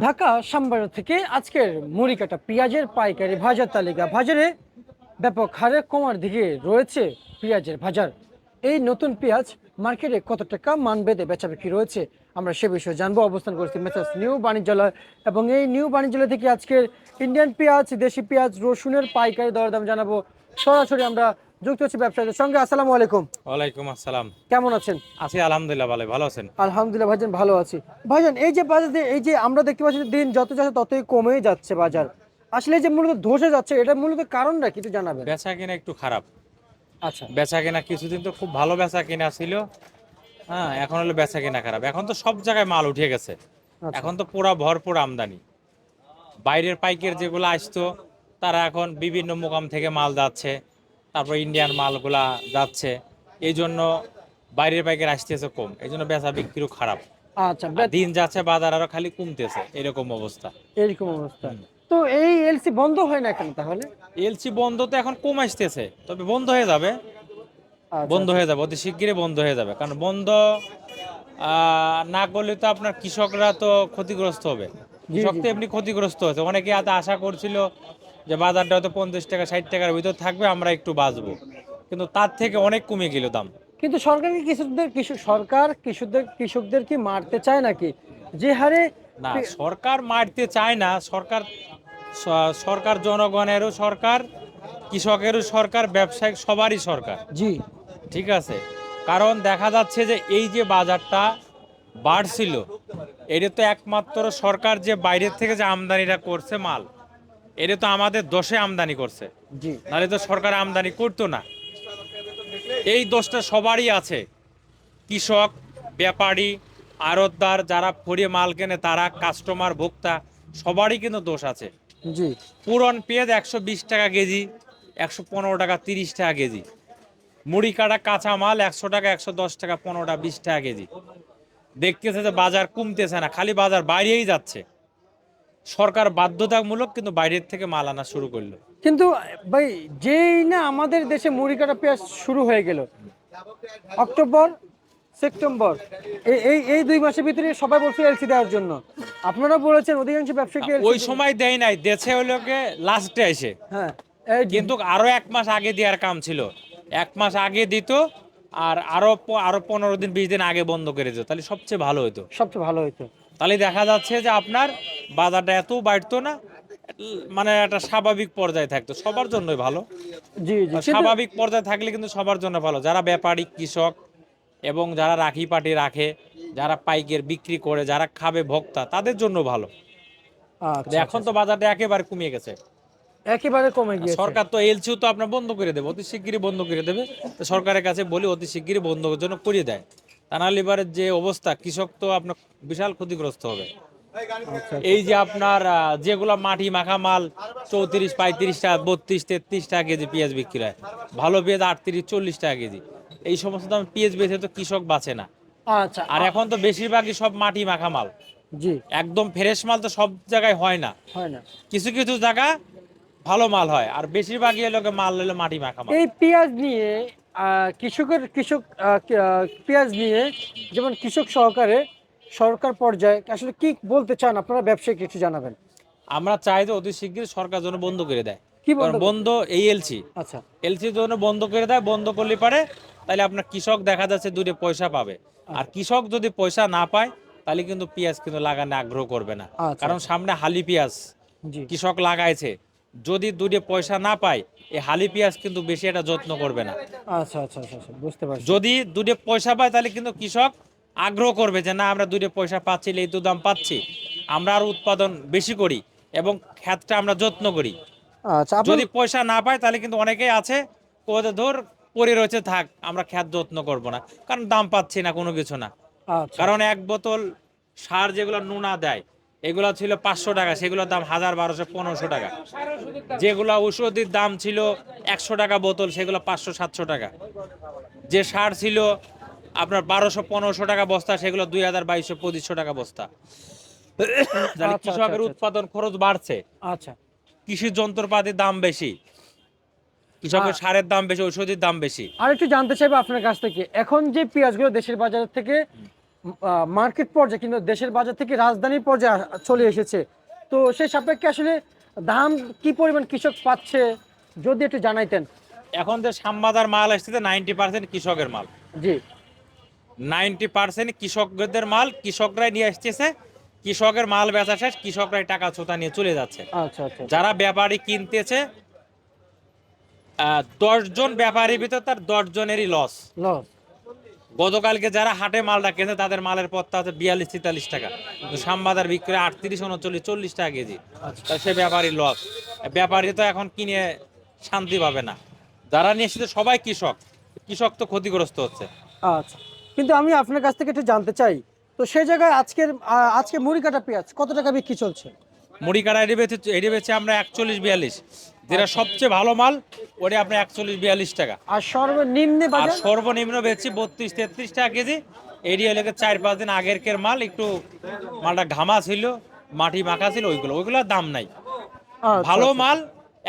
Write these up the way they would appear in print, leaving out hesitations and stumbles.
ঢাকা শ্যামবাজার থেকে আজকের মুড়ি কাটা পেঁয়াজের পাইকারি বাজার তালিকা। বাজারে ব্যাপক হারে কমার দিকে রয়েছে পেঁয়াজের বাজার। এই নতুন পেঁয়াজ মার্কেটে কত টাকা মান বেঁধে বেচা বিক্রি রয়েছে, আমরা সে বিষয়ে জানবো। অবস্থান করছি মেসার্স নিউ বাণিজ্যালয়, এবং এই নিউ বাণিজ্যালয় থেকে আজকের ইন্ডিয়ান পেঁয়াজ, দেশি পেঁয়াজ, রসুনের পাইকারি দরদাম জানাবো। সরাসরি আমরা যুক্ত হচ্ছি ব্যবসায়ীদের সঙ্গে। আসসালামু আলাইকুম। ওয়ালাইকুম আসসালাম। কেমন আছেন? আছি আলহামদুলিল্লাহ, ভালো আছেন? আলহামদুলিল্লাহ ভাইজান, ভালো আছি। ভাইজান, এই যে বাজারে এই যে আমরা দেখতে পাচ্ছি যে দিন যত যাচ্ছে ততই কমেই যাচ্ছে বাজার, আসলে এই যে মূলত ধসে যাচ্ছে, এটা মূলত কারণটা কি একটু জানাবেন? বেচা কিনা একটু খারাপ। আচ্ছা বেচা কিনা কিছুদিন তো খুব ভালো বেচা কিনা ছিল। হ্যাঁ, এখন হলো বেচা কিনা খারাপ। এখন তো সব জায়গায় মাল উঠে গেছে। আচ্ছা। এখন তো পুরা ভরপুর আমদানি। বাইরের পাইকার যেগুলো আসতো তারা এখন বিভিন্ন মোকাম থেকে মাল যাচ্ছে, তারপর ইন্ডিয়ান মালগুলা যাচ্ছে। এই জন্য বাইরের পাইকার আসতেছে কম, এই জন্য বেচা বিক্রিও খারাপ। আচ্ছা আর দিন যাচ্ছে বাজার আরো খালি কমতেছে, এরকম অবস্থা। এরকম অবস্থা। তো এই এলসি বন্ধ হয় না কেন তাহলে? এলসি বন্ধ তো এখন কম আসতেছে, তবে বন্ধ হয়ে যাবে। আচ্ছা বন্ধ আচ্ছা। হয়ে যাবে, অতি শিগগিরই বন্ধ হয়ে যাবে। কারণ বন্ধ না করলে তো আপনার কৃষকরা তো ক্ষতিগ্রস্ত হবে। জি কৃষক জি তো জি। এমনি ক্ষতিগ্রস্ত হচ্ছে। অনেকে এত আশা করছিল যে বাজারটা হয়তো 50 টাকা 60 টাকার ভিতর থাকবে, আমরা একটু বাঁচবো, কিন্তু তার থেকে অনেক কমে গেল দাম। কিন্তু সরকার কি কৃষকদের কি মারতে চায় নাকি, যে হারে না, সরকার মারতে চায় না। সরকার জনগণেরও সরকার, কৃষকেরও সরকার, ব্যবসায়িক সবারই সরকার। জি ঠিক আছে, কারণ দেখা যাচ্ছে যে এই যে বাজারটা বাড়ছিল, এটা তো একমাত্র সরকার যে বাইরের থেকে যে আমদানিটা করছে মাল, এটা তো আমাদের দোষে আমদানি করছে, জি। নাহলে তো সরকার আমদানি করতো না। এই দোষটা সবারই আছে। কৃষক, ব্যাপারী, আড়তদার, যারা ফরিয়ে মাল কেনে তারা, কাস্টমার, ভোক্তা, সবারই কিন্তু দোষ আছে। জি। পুরন পেঁয়াজ 120 টাকা কেজি, 115 টাকা 30 টাকা কেজি। মুড়ি কাটা কাঁচা মাল 100 টাকা 110 টাকা 15টা 20 টাকা কেজি। দেখতেছে যে বাজার কমতেছে না, খালি বাজার বাইরেই যাচ্ছে। সরকার বাধ্যতামূলক কিন্তু বাইরের থেকে মাল আনা শুরু করলো। কিন্তু ভাই, যেই না আমাদের দেশে মুড়ি কাটা পেঁয়াজ শুরু হয়ে গেল, অক্টোবর, সেপ্টেম্বর, এই এই এই 2 মাসের ভিতরে সবাই বলছে এলসি দেওয়ার জন্য। আপনারা বলেছেন অধিকাংশ ব্যবসায়ীকে এলসি। ওই সময় দেয় নাই, দেশে হলোকে লাস্টে এসে। হ্যাঁ। এই কিন্তু আরো 1 মাস আগে দেওয়ার কাম ছিল। 1 মাস আগে দিত, আর আরো 15 দিন 20 দিন আগে বন্ধ করে দিত, তাহলে সবচেয়ে ভালো হতো। সবচেয়ে ভালো হতো। তাহলে দেখা যাচ্ছে যে আপনার বাজারটা এত বাড়তো না, মানে একটা স্বাভাবিক পর্যায়ে থাকতো, সবার জন্যই ভালো। জি জি। আর কিন্তু স্বাভাবিক পর্যায়ে থাকলে কিন্তু সবার জন্য ভালো, যারা ব্যাপারী, কৃষক, এবং যারা রাখি পাটি রাখে, যারা পাইকারি বিক্রি করে, যারা খাবে ভোক্তা, তাদের জন্য ভালো। কিন্তু আচ্ছা আচ্ছা এখন তো আচ্ছা। বাজারটা একেবারে কমিয়ে গেছে। একেবারে কমে আর গিয়েছে। সরকার তো এলসিও তো আপনার বন্ধ করে দেবে, অতি শিগগিরই বন্ধ করে দেবে। তো সরকারের কাছে বলি অতি শিগগিরই বন্ধের জন্য করিয়ে দেয়। তা নাহলে এবারের যে অবস্থা, কৃষক তো আপনার বিশাল ক্ষতিগ্রস্ত হবে। আচ্ছা আচ্ছা এই আচ্ছা। যে আপনার যেগুলা মাটি মাখা মাল 34 35 টাকা 32 33 টাকা কেজি পেঁয়াজ বিক্রি হয়, ভালো পেঁয়াজ 38 40 টাকা কেজি। এই সমস্ত দাম পেঁয়াজ বেচে তো কৃষক বাঁচে না। আচ্ছা আর এখন তো বেশিরভাগই সব মাটি মাখা মাল। জি। একদম ফ্রেশ মাল তো সব জায়গায় হয় না, হয় না। কিছু কিছু জায়গা ভালো মাল হয়, আর বেশিরভাগই এলাকা মাল হলো মাটি মাখা মাল। এই পেঁয়াজ নিয়ে পেঁয়াজ নিয়ে যেমন কৃষক সহকারে সরকার পর্যায়ে আসলে কি বলতে চান আপনারা, ব্যবসায়ী কিছু জানাবেন। আমরা চাই যে অতি শিগগির সরকার যেন বন্ধ করে দেয়। কি বন্ধ কারণ করতে? বন্ধ এই এলসি, আচ্ছা এলসি জন্য বন্ধ করে দেয়। বন্ধ করলে পারে তাহলে আপনার কৃষক দেখা যাচ্ছে দুটো পয়সা পাবে। আর আচ্ছা কৃষক যদি পয়সা না পায়, তাহলে কিন্তু পেঁয়াজ কিন্তু লাগানো আগ্রহ করবে না। আচ্ছা কারণ আচ্ছা। সামনে হালি পেঁয়াজ জি। কৃষক লাগাইছে, যদি দুটো পয়সা না পায়, এই হালি পেঁয়াজ কিন্তু বেশি একটা যত্ন করবে না। আচ্ছা আচ্ছা আচ্ছা আচ্ছা, বুঝতে পারছি। যদি দুটো পয়সা পায়, তাহলে কিন্তু কৃষক আগ্রহ করবে যে না, আমরা দুটো পয়সা পাচ্ছি, এই তো দাম পাচ্ছি, আমরা আর উৎপাদন বেশি করি এবং ক্ষেতটা আমরা যত্ন করি। আচ্ছা আপনার। যদি পয়সা না পায়, তাহলে কিন্তু অনেকেই আছে কোথাও ধর পড়ে রয়েছে, থাক আমরা খ্যাত যত্ন করব না, কারণ দাম পাচ্ছি না কোনো কিছু না। আচ্ছা কারণ আচ্ছা। এক বোতল সার যেগুলো নুনা দেয়, এগুলো ছিল 500 টাকা, সেগুলোর দাম 1000 1200 1500 টাকা। যেগুলো ঔষধির দাম ছিল 100 টাকা বোতল, সেগুলো 500 700 টাকা। যে সার ছিল আপনার 1200 1500 টাকা বস্তা, সেগুলো 2000 2200 2500 টাকা বস্তা। তাহলে আচ্ছা আচ্ছা কৃষকের আচ্ছা আচ্ছা। উৎপাদন খরচ বাড়ছে, আচ্ছা। কৃষি যন্ত্রপাতির দাম বেশি, কৃষকের আ- সারের দাম বেশি, ঔষধির দাম বেশি। আর একটু জানতে চাইবো আপনার কাছ থেকে, এখন যে পেঁয়াজগুলো দেশের বাজার থেকে মার্কেট পর্যায়ে কিন্তু দেশের বাজার থেকে রাজধানীর পর্যায়ে চলে এসেছে, তো সেই সাপেক্ষে আসলে দাম কি পরিমাণ কৃষক পাচ্ছে যদি একটু জানাইতেন। এখন যে শ্যামবাজার মাল আসছে 90% কৃষকের মাল, জি 90% কৃষকদের মাল কৃষকরাই নিয়ে আসতেছে। কৃষকের মাল বেচা শেষ, কৃষকরাই টাকা ছোটা নিয়ে চলে যাচ্ছে। আচ্ছা আচ্ছা যারা ব্যাপারী কিনতেছে 10 জন ব্যাপারীর ভিতর তার 10 জনেরই লস। লস। গতকালকে যারা হাটে মালটা কিনেছে তাদের মালের পত্তা আছে 42-43 টাকা, কিন্তু শ্যামবাজার বিক্রি 38-39-40 টাকা কেজি। তা সে ব্যাপারী লস। ব্যাপারী তো এখন কিনে শান্তি পাবে না। যারা নিয়ে এসেছে সবাই কৃষক, কৃষক তো ক্ষতিগ্রস্ত হচ্ছে। আচ্ছা, কিন্তু আমি আপনার কাছ থেকে একটু জানতে চাই, তো সেই জায়গায় আজকে মুড়ি কাটা পেঁয়াজ কত টাকা বিক্রি চলছে? মুড়ি কাটা এটি বেচে আমরা 41-42, যেটা সবচেয়ে ভালো মাল ওটা আপনার 41-42 টাকা। আর সর্বনিম্ন আর বাজার? সর্বনিম্ন বেচছি 32-33 টাকা কেজি। এটি এলাকা 4-5 দিন আগেরকের মাল, একটু মালটা ঘামা ছিল, মাটি মাখা ছিল, ওইগুলোর দাম নাই। আচ্ছা, ভালো আচ্ছা, মাল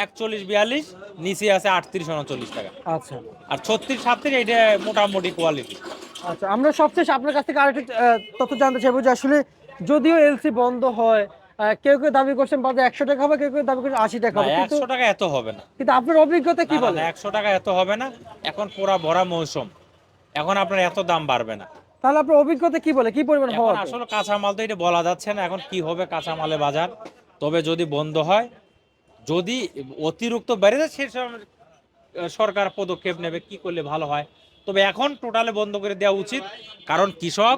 41-42, নিচে আছে 38-39 টাকা। আচ্ছা আর 36-37 এটা মোটামুটি কোয়ালিটি। আচ্ছা, আমরা সবশেষ আপনার কাছ থেকে আরেকটু তথ্য জানতে চাইবো যে আসলে যদিও এলসি বন্ধ হয়, কেউ কেউ দাবি করছেন বাজারে 100 টাকা হবে, কেউ কেউ দাবি করছেন 80 টাকা না, হবে, কিন্তু 100 টাকা এত হবে না। কিন্তু আপনার অভিজ্ঞতা কি না, না, বলে? না, 100 টাকা এত হবে না। এখন পুরা ভরা মৌসুম, এখন আপনার এত দাম বাড়বে না। তাহলে আপনার অভিজ্ঞতা কি বলে, কি পরিমাণ এখন হওয়া? আসলে কাঁচা মাল তো এটা বলা যাচ্ছে না এখন কি হবে কাঁচা মালের বাজার। তবে যদি বন্ধ হয়, যদি অতিরিক্ত বেড়ে যায়, সে সময় সরকার পদক্ষেপ নেবে কি করলে ভালো হয়। তবে এখন টোটালে বন্ধ করে দেওয়া উচিত, কারণ কৃষক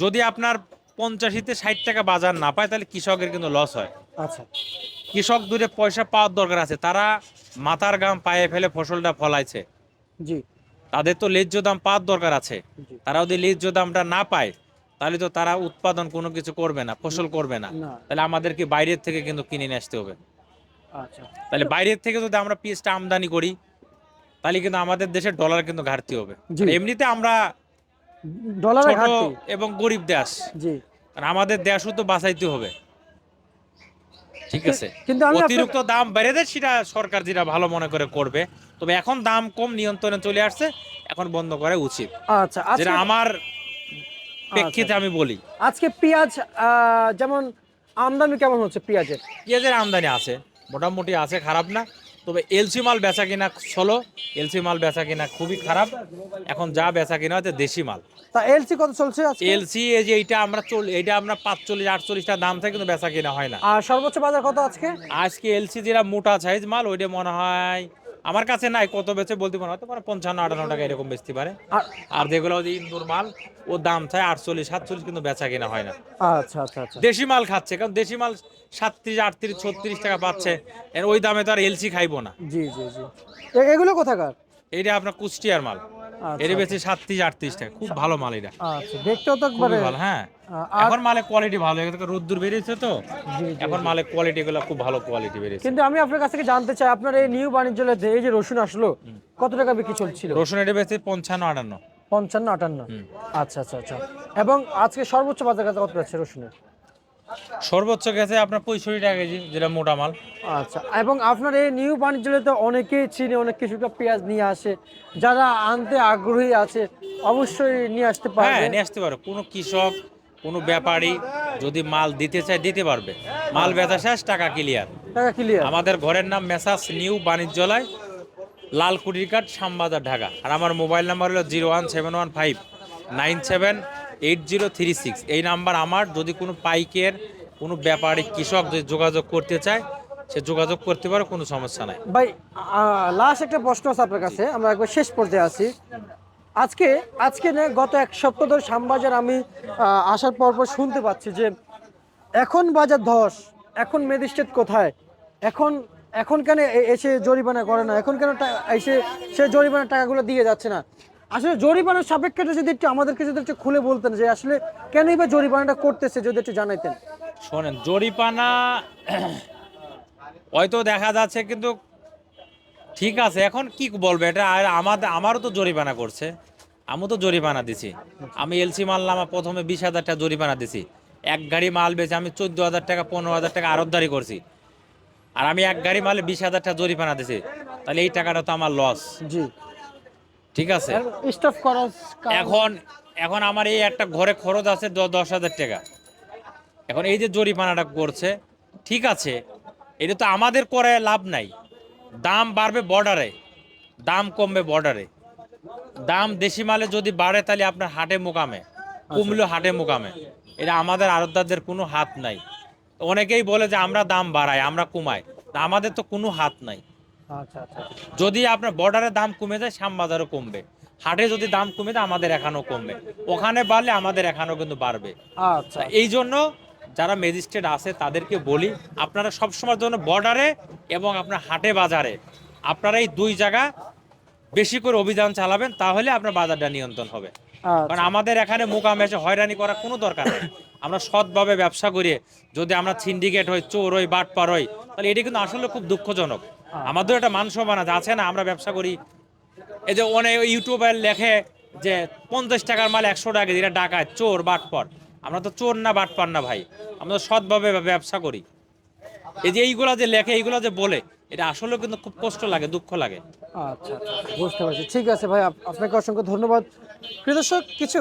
যদি আপনার 85-60 টাকা বাজার না পায় তাহলে কৃষকের কিন্তু লস হয়। আচ্ছা, কৃষক দূরে পয়সা পাওয়ার দরকার আছে, তারা মাথার ঘাম পায়ে ফেলে ফসলটা ফলাইছে, জি তাদের তো ন্যায্য দাম পাওয়ার দরকার আছে। জি তারা যদি ন্যায্য দামটা না পায় তাহলে তো তারা উৎপাদন কোনো কিছু করবে না, ফসল করবে না। না, তাহলে আমাদেরকে বাইরের থেকে কিন্তু কিনে নিয়ে আসতে হবে। আচ্ছা তাহলে বাইরের থেকে যদি আমরা পেঁয়াজটা আমদানি করি তাহলে কিন্তু আমাদের দেশের ডলার কিন্তু ঘাটতি হবে। জি, আর এমনিতে আমরা ডলারের ছোট ঘাটতি। এবং গরিব দেশ, জি, আর আমাদের দেশও তো বাঁচাইতে হবে। ঠিক আছে, কিন্তু আমি অতিরিক্ত দাম বেড়ে দেয় সেটা সরকার যেটা ভালো মনে করে করবে। তবে এখন দাম কম নিয়ন্ত্রণে চলে আসছে, এখন বন্ধ করা উচিত, আচ্ছা যেটা আজকে আমার আচ্ছা প্রেক্ষিতে আমি বলি। আজকে পেঁয়াজ যেমন আমদানি কেমন হচ্ছে পেঁয়াজের? পেঁয়াজের আমদানি আছে, মোটামুটি আছে, খারাপ না। তবে এলসি মাল বেচা কিনা ষোলো, এলসি মাল বেচা কিনা খুবই খারাপ। এখন যা বেচা কিনা হচ্ছে দেশি মাল। তা এলসি কত চলছে আজকে? এলসি এই যে এইটা আমরা 45-48 দাম থেকে কিন্তু বেচা কিনা হয় না। আর সর্বোচ্চ বাজার কত আজকে? আজকে এলসি যেটা মোটা সাইজ মাল ওইটা মনে হয় আমার কাছে নাই, কত বেচে বলতে পারবো না, হয়তো 55-58 টাকা এরকম বেচতে পারে। আর আর যেগুলো ওই যে ইন্দুর মাল ও দাম চায় 48-47, কিন্তু বেচা কিনা হয় না। আচ্ছা আচ্ছা আচ্ছা দেশি মাল খাচ্ছে, কারণ দেশি মাল 37-38-36 টাকা পাচ্ছে, ওই দামে তো আর এলসি খাইবো না। জি জি জি, এগুলো কোথাকার? এইটা আপনার কুষ্টিয়ার মাল, এর আচ্ছা বেশি 37-38 টাকা, খুব ভালো মাল এটা, আচ্ছা, দেখতেও তো একবারে খুবই ভালো। হ্যাঁ, আর এখন মালের কোয়ালিটি ভালো, এখানে রোদ্দুর বেরিয়েছে তো, জি জি এখন জি। মালের কোয়ালিটি গুলো খুব ভালো কোয়ালিটি বেরিয়েছে। কিন্তু আমি আপনার কাছ থেকে জানতে চাই, আপনার এই নিউ বাণিজ্যালয়তে এই যে রসুন আসলো কত টাকা বিক্রি চলছিল? রসুন এটা বেশি 55-58। 55-58। আচ্ছা আচ্ছা আচ্ছা, এবং আজকে সর্বোচ্চ বাজার কত যাচ্ছে রসুনের? সর্বোচ্চ গেছে আপনার 65 টাকা কেজি, যেটা মোটা মাল। আচ্ছা, এবং আপনার এই নিউ বাণিজ্যালয়তে অনেকেই চিনে, অনেক কৃষকরা পেঁয়াজ নিয়ে আসে, যারা আনতে আগ্রহী আছে অবশ্যই নিয়ে আসতে হ্যাঁ, পারবে। নিয়ে আসতে পারো, কোনো কৃষক কোনো ব্যাপারী যদি মাল দিতে চায় দিতে পারবে। মাল বেচা শেষ, টাকা ক্লিয়ার। টাকা ক্লিয়ার। আমাদের ঘরের নাম মেসাস নিউ বাণিজ্যালয়, লালকুটির কাঠ, শ্যামবাজার, ঢাকা। আর আমার মোবাইল নাম্বার হলো 01715978036। এই নাম্বার আমার। যদি কোনো পাইকের কোনো ব্যাপারী কৃষক যদি যোগাযোগ করতে চায় সে যোগাযোগ করতে পারে, কোনো সমস্যা নাই। ভাই লাস্ট একটা প্রশ্ন আছে আপনার কাছে, আমরা একবার শেষ পর্যায়ে আছি। আজকে আজকে না, গত এক সপ্তাহ ধরে শ্যামবাজার আমি আসার পর পর শুনতে পাচ্ছি যে এখন বাজার ধস, এখন ম্যাজিস্ট্রেট কোথায়, এখন এখন কেন এসে জরিমানা করে না, এখন কেন এসে সে জরিমানার টাকাগুলো দিয়ে যাচ্ছে না? আসলে জরিমানার সাপেক্ষে যদি একটু আমাদেরকে যদি একটু খুলে বলতেন যে আসলে কেনই বা জরিমানাটা করতেছে, যদি একটু জানাইতেন। শোনেন, জরিপানা হয়তো দেখা যাচ্ছে, কিন্তু ঠিক আছে, এখন কি বলবে এটা। আর আমারও তো জরিমানা করছে, আমিও তো জরিমানা দিছি। আমি এলসি মানলাম, আমার প্রথমে 20,000 টাকা জরিমানা দিছি। এক গাড়ি মাল বেচে আমি 14,000 টাকা 15,000 টাকা আরতদারি করছি, আর আমি এক গাড়ি মালে 20,000 টাকা জরিমানা দিছি, তাহলে এই টাকাটা তো আমার লস। জি, ঠিক আছে, স্টাফ খরচ এখন এখন আমার এই একটা ঘরে খরচ আছে 10,000 টাকা। এখন এই যে জরিমানাটা করছে, ঠিক আছে, এটা তো আমাদের করে লাভ নাই। দাম বাড়বে বর্ডারে, দাম কমবে বর্ডারে। দাম দেশি মালে যদি বাড়ে তাহলে আপনার হাটে মোকামে, কমলো হাটে মোকামে। এটা আমাদের আড়তদারদের কোনো হাত নাই। অনেকেই বলে যে আমরা দাম বাড়াই, আমরা কমাই, তা আমাদের তো কোনো হাত নাই। আচ্ছা আচ্ছা যদি আপনার বর্ডারে দাম কমে যায়, শ্যামবাজারও কমবে। হাটে যদি দাম কমে যায়, আমাদের এখানেও কমবে। ওখানে বাড়লে আমাদের এখানেও কিন্তু বাড়বে। আচ্ছা। তা এই জন্য যারা ম্যাজিস্ট্রেট আছে তাদেরকে বলি, আপনারা সবসময়ের জন্য বর্ডারে এবং আপনার হাটে বাজারে আপনারা এই দুই জায়গা বেশি করে অভিযান চালাবেন, তাহলে আপনার বাজারটা নিয়ন্ত্রণ হবে। কারণ আচ্ছা আমাদের এখানে মোকামে এসে হয়রানি করার কোনো দরকার নেই। আমরা সৎভাবে ব্যবসা করি, যদি আমরা সিন্ডিকেট হই, চোর হই, বাটপার হই, তাহলে এটি কিন্তু আসলে খুব দুঃখজনক। আমাদের একটা মান সম্মান আছে না, আমরা ব্যবসা করি। এই যে অনেক ইউটিউবার লেখে যে 50 টাকার মাল 100 টাকা, এটা ডাকায়, চোর, বাটপার। আমরা তো চোর না, বাটপার না ভাই, আমরা তো সৎভাবে ব্যবসা করি। এই যে এইগুলা যে লেখে, এইগুলা যে বলে, এটা আসলে কিন্তু খুব কষ্ট লাগে, দুঃখ লাগে। আচ্ছা আচ্ছা, বুঝতে পারছি। ঠিক আছে ভাই, আপনাকে অসংখ্য ধন্যবাদ। প্রিয় দর্শক, কিছু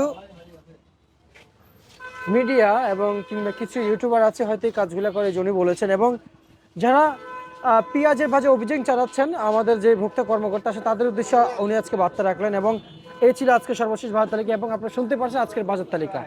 মিডিয়া এবং কিংবা কিছু ইউটিউবার আছে হয়তো এই কাজগুলো করে, জনি বলেছেন। এবং যারা পেঁয়াজের বাজে অভিযান চালাচ্ছেন, আমাদের যে ভোক্তা কর্মকর্তা আছে তাদের উদ্দেশ্যে উনি আজকে বার্তা রাখলেন। এবং এই ছিল আজকে সর্বশেষ বাজার তালিকা, এবং আপনারা শুনতে পারছেন আজকের বাজার তালিকা।